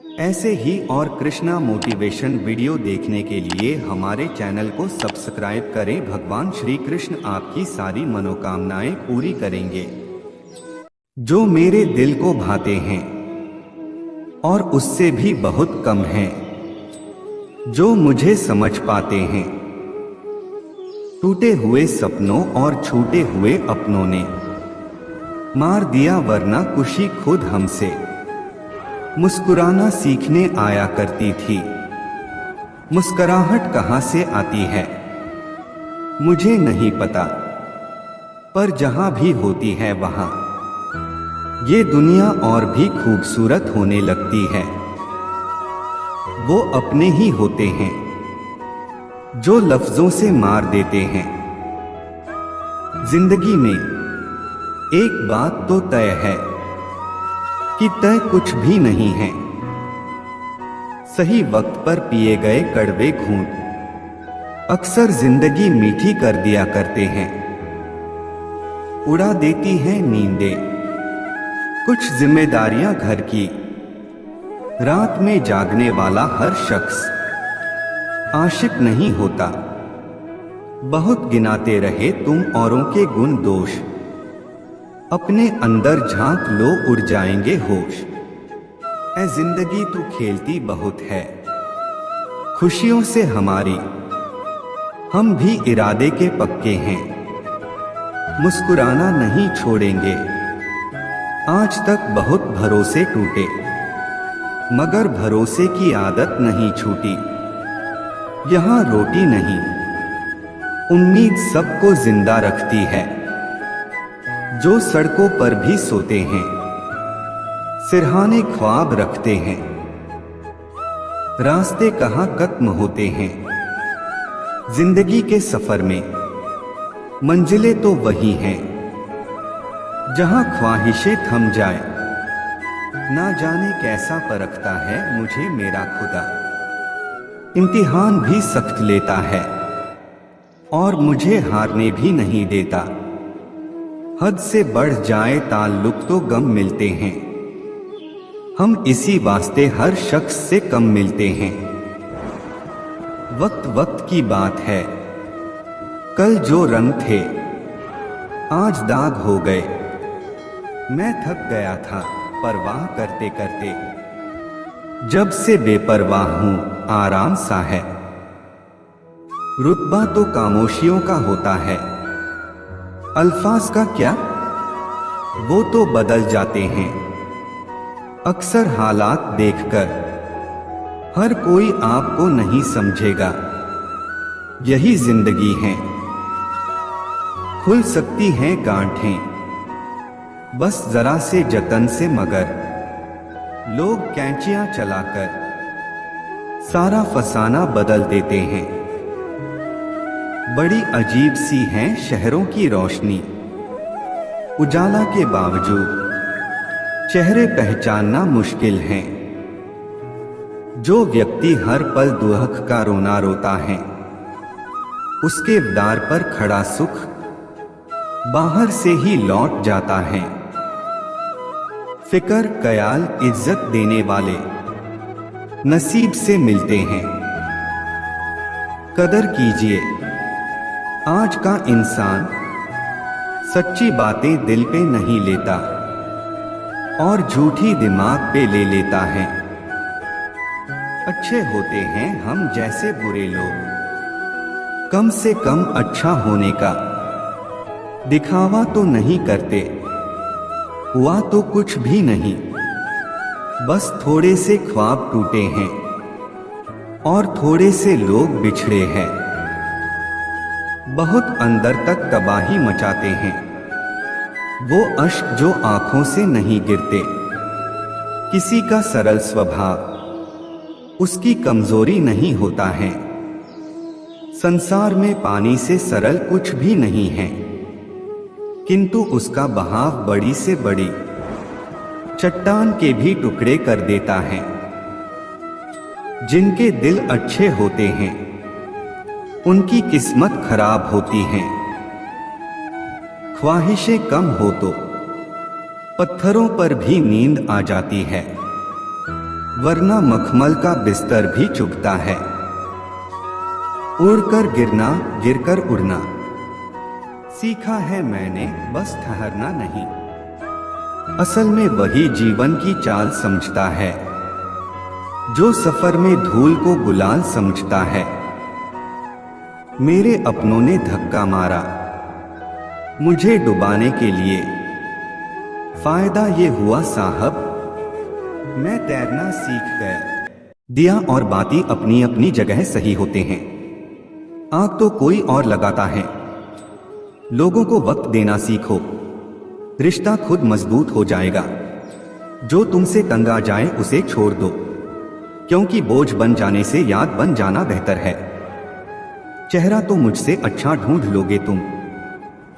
ऐसे ही और Krishna motivation video देखने के लिए हमारे चैनल को सब्सक्राइब करें। भगवान श्री कृष्ण आपकी सारी मनोकामनाएं पूरी करेंगे जो मेरे दिल को भाते हैं, और उससे भी बहुत कम हैं जो मुझे समझ पाते हैं। टूटे हुए सपनों और छूटे हुए अपनों ने मार दिया वरना खुशी खुद हमसे मुस्कुराना सीखने आया करती थी। मुस्कुराहट कहाँ से आती है मुझे नहीं पता, पर जहां भी होती है वहां ये दुनिया और भी खूबसूरत होने लगती है। वो अपने ही होते हैं जो लफ्जों से मार देते हैं। जिंदगी में एक बात तो तय है कि तय कुछ भी नहीं है। सही वक्त पर पिए गए कड़वे घूंट अक्सर जिंदगी मीठी कर दिया करते हैं। उड़ा देती हैं नींदें कुछ जिम्मेदारियां घर की। रात में जागने वाला हर शख्स आशिक नहीं होता। बहुत गिनाते रहे तुम औरों के गुण दोष, अपने अंदर झांक लो उड़ जाएंगे होश। ऐ जिंदगी तू खेलती बहुत है खुशियों से हमारी, हम भी इरादे के पक्के हैं मुस्कुराना नहीं छोड़ेंगे। आज तक बहुत भरोसे टूटे मगर भरोसे की आदत नहीं छूटी। यहाँ रोटी नहीं उम्मीद सबको जिंदा रखती है जो सड़कों पर भी सोते हैं, सिरहाने ख्वाब रखते हैं। रास्ते कहाँ खत्म होते हैं जिंदगी के सफर में, मंजिलें तो वही हैं जहां ख्वाहिशें थम जाए। ना जाने कैसा परखता है मुझे मेरा खुदा, इम्तिहान भी सख्त लेता है और मुझे हारने भी नहीं देता। हद से बढ़ जाए ताल्लुक तो गम मिलते हैं, हम इसी वास्ते हर शख्स से कम मिलते हैं। वक्त वक्त की बात है, कल जो रंग थे आज दाग हो गए। मैं थक गया था परवाह करते करते, जब से बेपरवाह हूं आराम सा है। रुतबा तो खामोशियों का होता है, अल्फाज का क्या वो तो बदल जाते हैं अक्सर हालात देखकर। हर कोई आपको नहीं समझेगा, यही जिंदगी है। खुल सकती हैं गांठें बस जरा से जतन से, मगर लोग कैंचियां चलाकर सारा फसाना बदल देते हैं। बड़ी अजीब सी है शहरों की रोशनी, उजाला के बावजूद चेहरे पहचानना मुश्किल है। जो व्यक्ति हर पल दुहक का रोना रोता है, उसके द्वार पर खड़ा सुख बाहर से ही लौट जाता है। फिकर ख्याल इज्जत देने वाले नसीब से मिलते हैं। कदर कीजिए आज का इंसान, सच्ची बातें दिल पे नहीं लेता और झूठी दिमाग पे ले लेता है। अच्छे होते हैं हम जैसे बुरे लोग, कम से कम अच्छा होने का दिखावा तो नहीं करते। हुआ तो कुछ भी नहीं, बस थोड़े से ख्वाब टूटे हैं और थोड़े से लोग बिछड़े हैं। बहुत अंदर तक तबाही मचाते हैं वो अश्क जो आंखों से नहीं गिरते। किसी का सरल स्वभाव उसकी कमजोरी नहीं होता है। संसार में पानी से सरल कुछ भी नहीं है, किंतु उसका बहाव बड़ी से बड़ी चट्टान के भी टुकड़े कर देता है। जिनके दिल अच्छे होते हैं उनकी किस्मत खराब होती है। ख्वाहिशें कम हो तो पत्थरों पर भी नींद आ जाती है। वरना मखमल का बिस्तर भी चुभता है। उड़कर गिरना, गिरकर उड़ना सीखा है मैंने, बस ठहरना नहीं। असल में वही जीवन की चाल समझता है, जो सफर में धूल को गुलाल समझता है। मेरे अपनों ने धक्का मारा मुझे डुबाने के लिए, फायदा ये हुआ साहब, मैं तैरना सीख गया। दिया और बाती अपनी अपनी जगह सही होते हैं। आग तो कोई और लगाता है। लोगों को वक्त देना सीखो, रिश्ता खुद मजबूत हो जाएगा। जो तुमसे तंग आ जाए उसे छोड़ दो, क्योंकि बोझ बन जाने से याद बन जाना बेहतर है। चेहरा तो मुझसे अच्छा ढूंढ लोगे तुम,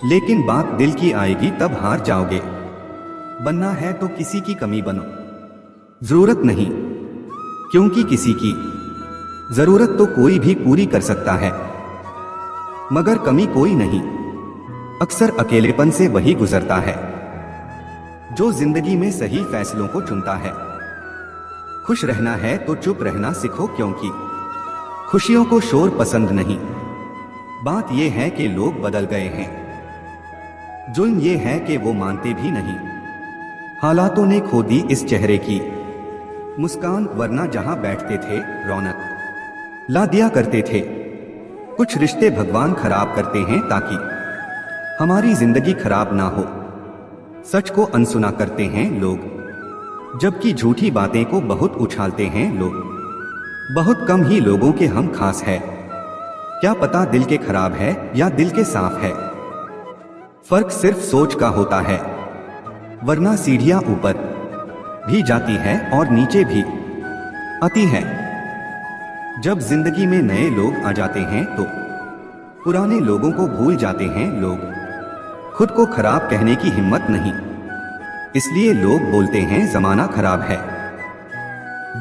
लेकिन बात दिल की आएगी तब हार जाओगे। बनना है तो किसी की कमी बनो, जरूरत नहीं, क्योंकि किसी की जरूरत तो कोई भी पूरी कर सकता है, मगर कमी कोई नहीं। अक्सर अकेलेपन से वही गुजरता है जो जिंदगी में सही फैसलों को चुनता है। खुश रहना है तो चुप रहना सीखो, क्योंकि खुशियों को शोर पसंद नहीं। बात यह है कि लोग बदल गए हैं, जुल्म ये है कि वो मानते भी नहीं। हालातों ने खो दी इस चेहरे की मुस्कान, वरना जहां बैठते थे रौनक ला दिया करते थे। कुछ रिश्ते भगवान खराब करते हैं ताकि हमारी जिंदगी खराब ना हो। सच को अनसुना करते हैं लोग, जबकि झूठी बातें को बहुत उछालते हैं लोग। बहुत कम ही लोगों के हम खास है, क्या पता दिल के खराब है या दिल के साफ है। फर्क सिर्फ सोच का होता है, वरना सीढ़ियां ऊपर भी जाती है और नीचे भी आती है। जब जिंदगी में नए लोग आ जाते हैं तो पुराने लोगों को भूल जाते हैं लोग। खुद को खराब कहने की हिम्मत नहीं, इसलिए लोग बोलते हैं जमाना खराब है।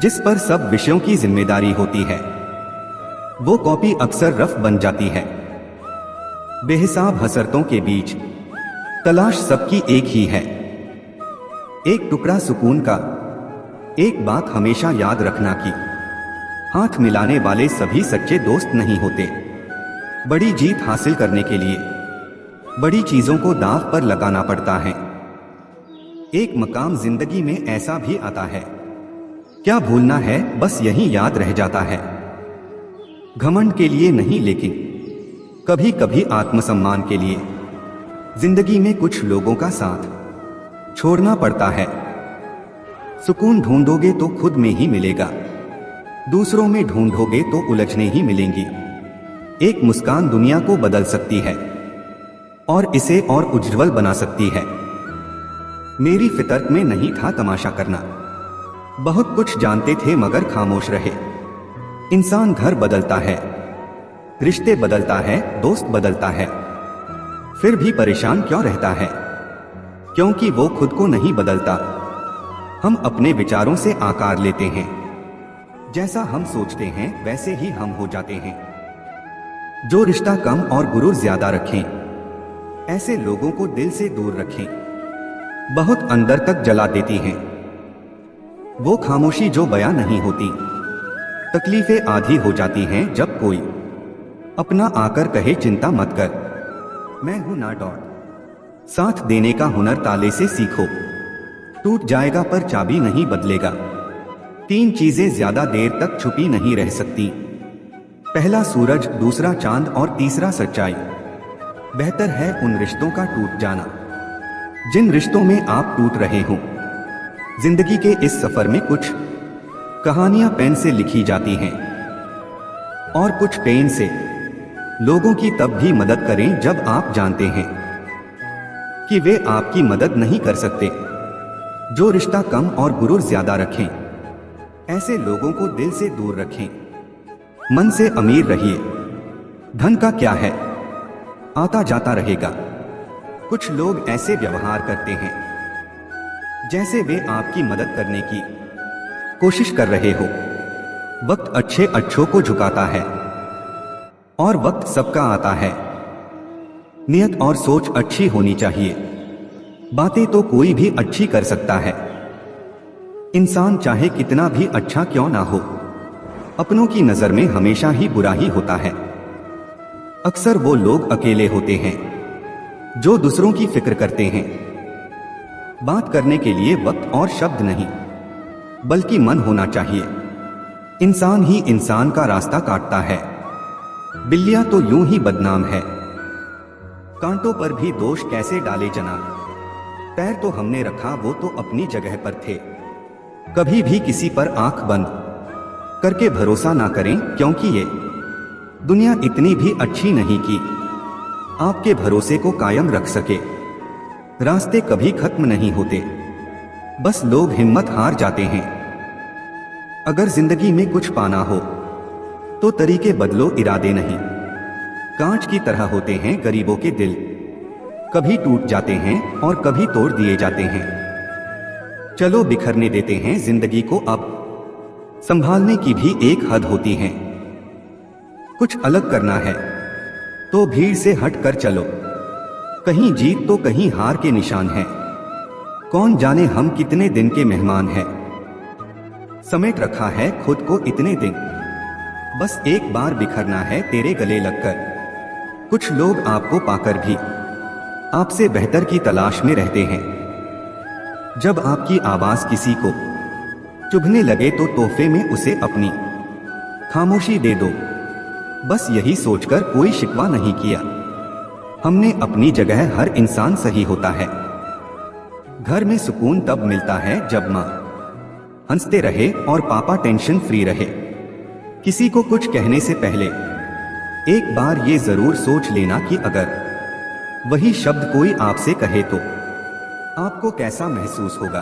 जिस पर सब विषयों की जिम्मेदारी होती है, वो कॉपी अक्सर रफ बन जाती है। बेहिसाब हसरतों के बीच तलाश सबकी एक ही है, एक टुकड़ा सुकून का। एक बात हमेशा याद रखना कि हाथ मिलाने वाले सभी सच्चे दोस्त नहीं होते। बड़ी जीत हासिल करने के लिए बड़ी चीजों को दांव पर लगाना पड़ता है। एक मकाम जिंदगी में ऐसा भी आता है, क्या भूलना है, बस यही याद रह जाता है। घमंड के लिए नहीं, लेकिन कभी कभी आत्मसम्मान के लिए जिंदगी में कुछ लोगों का साथ छोड़ना पड़ता है। सुकून ढूंढोगे तो खुद में ही मिलेगा, दूसरों में ढूंढोगे तो उलझने ही मिलेंगी। एक मुस्कान दुनिया को बदल सकती है और इसे और उज्ज्वल बना सकती है। मेरी फितरत में नहीं था तमाशा करना, बहुत कुछ जानते थे मगर खामोश रहे। इंसान घर बदलता है, रिश्ते बदलता है, दोस्त बदलता है, फिर भी परेशान क्यों रहता है? क्योंकि वो खुद को नहीं बदलता। हम अपने विचारों से आकार लेते हैं, जैसा हम सोचते हैं वैसे ही हम हो जाते हैं। जो रिश्ता कम और गुरूर ज्यादा रखें, ऐसे लोगों को दिल से दूर रखें। बहुत अंदर तक जला देती हैं वो खामोशी जो बयां नहीं होती। तकलीफें आधी हो जाती हैं जब कोई अपना आकर कहे चिंता मत कर, मैं हूं ना डॉट। साथ देने का हुनर ताले से सीखो, टूट जाएगा पर चाबी नहीं बदलेगा। 3 चीजें ज्यादा देर तक छुपी नहीं रह सकती, पहला सूरज, दूसरा चांद और तीसरा सच्चाई। बेहतर है उन रिश्तों का टूट जाना जिन रिश्तों में आप टूट रहे हो। जिंदगी के इस सफर में कुछ कहानियां पेन से लिखी जाती हैं और कुछ पेन से। लोगों की तब भी मदद करें जब आप जानते हैं कि वे आपकी मदद नहीं कर सकते। जो रिश्ता कम और गुरूर ज्यादा रखें, ऐसे लोगों को दिल से दूर रखें। मन से अमीर रहिए, धन का क्या है, आता जाता रहेगा। कुछ लोग ऐसे व्यवहार करते हैं जैसे वे आपकी मदद करने की कोशिश कर रहे हो। वक्त अच्छे अच्छों को झुकाता है और वक्त सबका आता है। नियत और सोच अच्छी होनी चाहिए, बातें तो कोई भी अच्छी कर सकता है। इंसान चाहे कितना भी अच्छा क्यों ना हो, अपनों की नजर में हमेशा ही बुरा ही होता है। अक्सर वो लोग अकेले होते हैं जो दूसरों की फिक्र करते हैं। बात करने के लिए वक्त और शब्द नहीं, बल्कि मन होना चाहिए। इंसान ही इंसान का रास्ता काटता है। बिल्लियां तो यूं ही बदनाम है, कांटों पर भी दोष कैसे डाले जना। पैर तो हमने रखा, वो तो अपनी जगह पर थे। कभी भी किसी पर आंख बंद करके भरोसा ना करें, क्योंकि ये दुनिया इतनी भी अच्छी नहीं कि आपके भरोसे को कायम रख सके। रास्ते कभी खत्म नहीं होते, बस लोग हिम्मत हार जाते हैं। अगर जिंदगी में कुछ पाना हो तो तरीके बदलो, इरादे नहीं। कांच की तरह होते हैं गरीबों के दिल, कभी टूट जाते हैं और कभी तोड़ दिए जाते हैं। चलो बिखरने देते हैं जिंदगी को, अब संभालने की भी एक हद होती है। कुछ अलग करना है तो भीड़ से हट कर चलो, कहीं जीत तो कहीं हार के निशान है। कौन जाने हम कितने दिन के मेहमान हैं, समेट रखा है खुद को इतने दिन। बस एक बार बिखरना है तेरे गले लगकर। कुछ लोग आपको पाकर भी आपसे बेहतर की तलाश में रहते हैं। जब आपकी आवाज किसी को चुभने लगे तो तोहफे में उसे अपनी खामोशी दे दो। बस यही सोचकर कोई शिकवा नहीं किया, हमने अपनी जगह, हर इंसान सही होता है। घर में सुकून तब मिलता है जब माँ हंसते रहे और पापा टेंशन फ्री रहे। किसी को कुछ कहने से पहले एक बार ये जरूर सोच लेना कि अगर वही शब्द कोई आपसे कहे तो आपको कैसा महसूस होगा।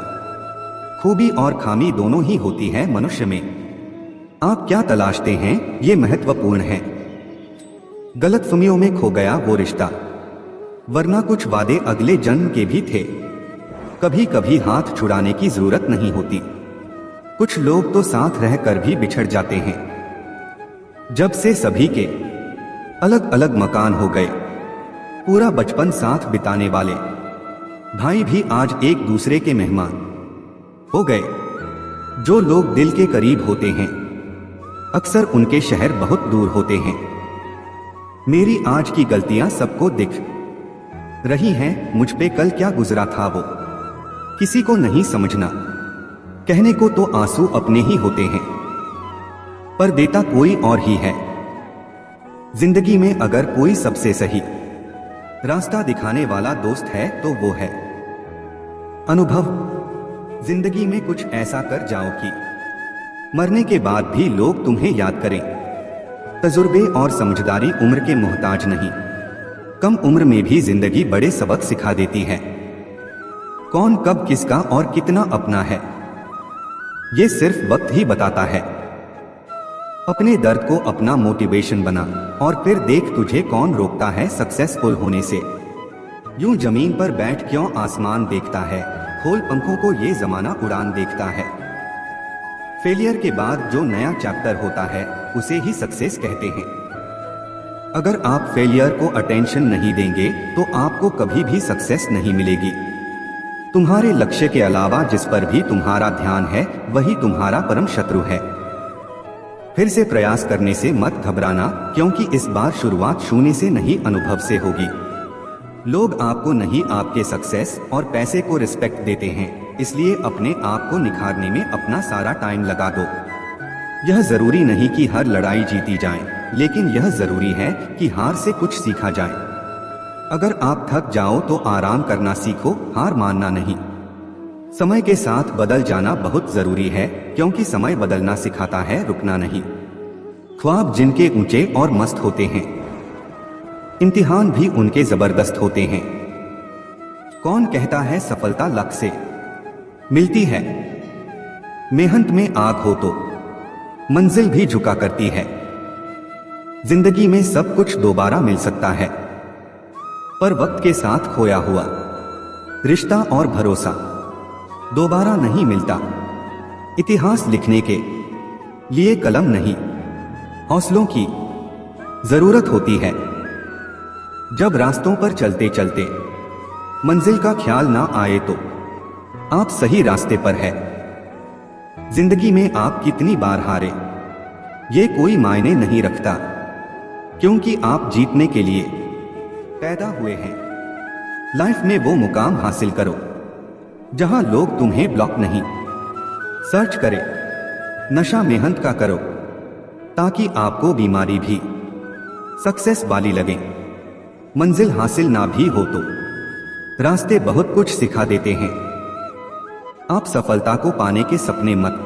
खूबी और खामी दोनों ही होती है मनुष्य में। आप क्या तलाशते हैं ये महत्वपूर्ण है। गलतफहमियों में खो गया वो रिश्ता, वरना कुछ वादे अगले जन्म के भी थे। कभी कभी हाथ छुड़ाने की जरूरत नहीं होती। कुछ लोग तो साथ रहकर भी बिछड़ जाते हैं। जब से सभी के अलग अलग मकान हो गए, पूरा बचपन साथ बिताने वाले भाई भी आज एक दूसरे के मेहमान हो गए। जो लोग दिल के करीब होते हैं अक्सर उनके शहर बहुत दूर होते हैं। मेरी आज की गलतियां सबको दिख रही हैं, मुझ पे कल क्या गुजरा था वो किसी को नहीं समझना। कहने को तो आंसू अपने ही होते हैं, पर देता कोई और ही है। जिंदगी में अगर कोई सबसे सही रास्ता दिखाने वाला दोस्त है तो वो है अनुभव। जिंदगी में कुछ ऐसा कर जाओ कि मरने के बाद भी लोग तुम्हें याद करें। तजुर्बे और समझदारी उम्र के मोहताज नहीं, कम उम्र में भी जिंदगी बड़े सबक सिखा देती है। कौन कब किसका और कितना अपना है ये सिर्फ वक्त ही बताता है। अपने दर्द को अपना मोटिवेशन बना और फिर देख तुझे कौन रोकता है सक्सेसफुल होने से। यूं जमीन पर बैठ क्यों आसमान देखता है, खोल पंखों को ये जमाना उड़ान देखता है। फेलियर के बाद जो नया चैप्टर होता है उसे ही सक्सेस कहते हैं। अगर आप फेलियर को अटेंशन नहीं देंगे तो आपको कभी भी सक्सेस नहीं मिलेगी। तुम्हारे लक्ष्य के अलावा जिस पर भी तुम्हारा ध्यान है वही तुम्हारा परम शत्रु है। फिर से प्रयास करने से मत घबराना, क्योंकि इस बार शुरुआत शून्य से नहीं अनुभव से होगी। लोग आपको नहीं आपके सक्सेस और पैसे को रिस्पेक्ट देते हैं, इसलिए अपने आप को निखारने में अपना सारा टाइम लगा दो। यह जरूरी नहीं कि हर लड़ाई जीती जाए, लेकिन यह जरूरी है कि हार से कुछ सीखा जाए। अगर आप थक जाओ तो आराम करना सीखो, हार मानना नहीं। समय के साथ बदल जाना बहुत जरूरी है, क्योंकि समय बदलना सिखाता है, रुकना नहीं। ख्वाब जिनके ऊंचे और मस्त होते हैं, इम्तिहान भी उनके जबरदस्त होते हैं। कौन कहता है सफलता लक से मिलती है, मेहनत में आग हो तो मंजिल भी झुका करती है। जिंदगी में सब कुछ दोबारा मिल सकता है, पर वक्त के साथ खोया हुआ रिश्ता और भरोसा दोबारा नहीं मिलता। इतिहास लिखने के लिए कलम नहीं, हौसलों की जरूरत होती है। जब रास्तों पर चलते चलते मंजिल का ख्याल ना आए तो आप सही रास्ते पर है। जिंदगी में आप कितनी बार हारे ये कोई मायने नहीं रखता, क्योंकि आप जीतने के लिए पैदा हुए हैं। लाइफ में वो मुकाम हासिल करो जहां लोग तुम्हें ब्लॉक नहीं सर्च करें। नशा मेहनत का करो ताकि आपको बीमारी भी सक्सेस वाली लगे। मंजिल हासिल ना भी हो तो रास्ते बहुत कुछ सिखा देते हैं। आप सफलता को पाने के सपने मत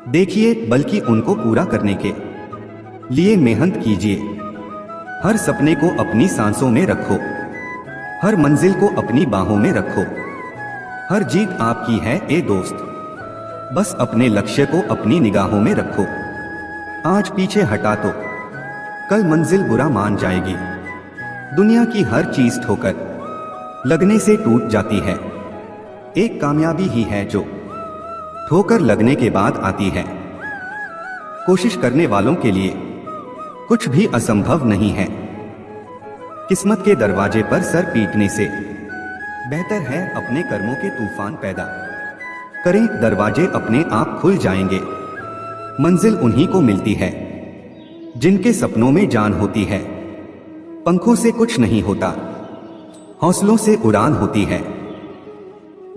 देखिए, बल्कि उनको पूरा करने के लिए मेहनत कीजिए। हर सपने को अपनी सांसों में रखो, हर मंजिल को अपनी बाहों में रखो। हर जीत आपकी है ए दोस्त, बस अपने लक्ष्य को अपनी निगाहों में रखो। आज पीछे हटा तो कल मंजिल बुरा मान जाएगी। दुनिया की हर चीज ठोकर लगने से टूट जाती है, एक कामयाबी ही है जो ठोकर लगने के बाद आती है। कोशिश करने वालों के लिए कुछ भी असंभव नहीं है। किस्मत के दरवाजे पर सर पीटने से बेहतर है अपने कर्मों के तूफान पैदा करें। दरवाजे अपने आप खुल जाएंगे। मंजिल उन्हीं को मिलती है जिनके सपनों में जान होती है। पंखों से कुछ नहीं होता, हौसलों से उड़ान होती है।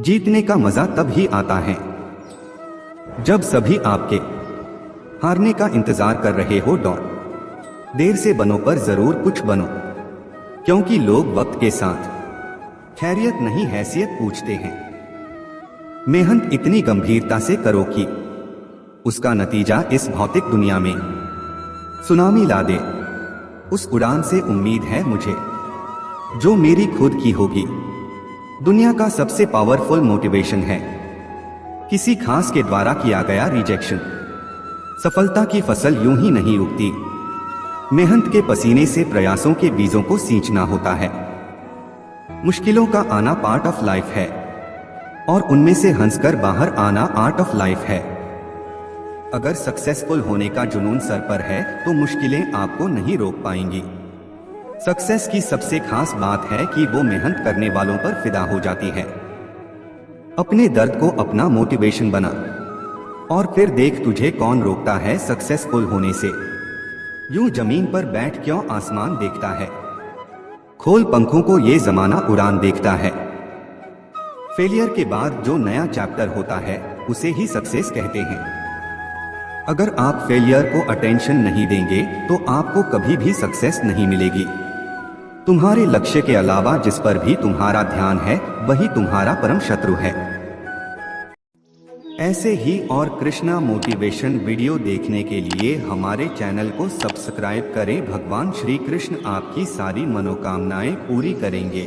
जीतने का मजा तब ही आता है जब सभी आपके हारने का इंतजार कर रहे हो। देर से बनो पर जरूर कुछ बनो, क्योंकि लोग वक्त के साथ खैरियत नहीं हैसियत पूछते हैं। मेहनत इतनी गंभीरता से करो कि उसका नतीजा इस भौतिक दुनिया में सुनामी ला दे। उस उड़ान से उम्मीद है मुझे जो मेरी खुद की होगी। दुनिया का सबसे पावरफुल मोटिवेशन है किसी खास के द्वारा किया गया रिजेक्शन। सफलता की फसल यूं ही नहीं उगती, मेहनत के पसीने से प्रयासों के बीजों को सींचना होता है। मुश्किलों का आना पार्ट ऑफ लाइफ है और उनमें से हंसकर बाहर आना आर्ट ऑफ लाइफ है। अगर सक्सेसफुल होने का जुनून सर पर है तो मुश्किलें आपको नहीं रोक पाएंगी। सक्सेस की सबसे खास बात है कि वो मेहनत करने वालों पर फिदा हो जाती है। अपने दर्द को अपना मोटिवेशन बना और फिर देख तुझे कौन रोकता है सक्सेसफुल होने से। यूं जमीन पर बैठ क्यों आसमान देखता है, खोल पंखों को ये जमाना उड़ान देखता है। फेलियर के बाद जो नया चैप्टर होता है उसे ही सक्सेस कहते हैं। अगर आप फेलियर को अटेंशन नहीं देंगे तो आपको कभी भी सक्सेस नहीं मिलेगी। तुम्हारे लक्ष्य के अलावा जिस पर भी तुम्हारा ध्यान है वही तुम्हारा परम शत्रु है। ऐसे ही और कृष्णा मोटिवेशन वीडियो देखने के लिए हमारे चैनल को सब्सक्राइब करें। भगवान श्री कृष्ण आपकी सारी मनोकामनाएं पूरी करेंगे।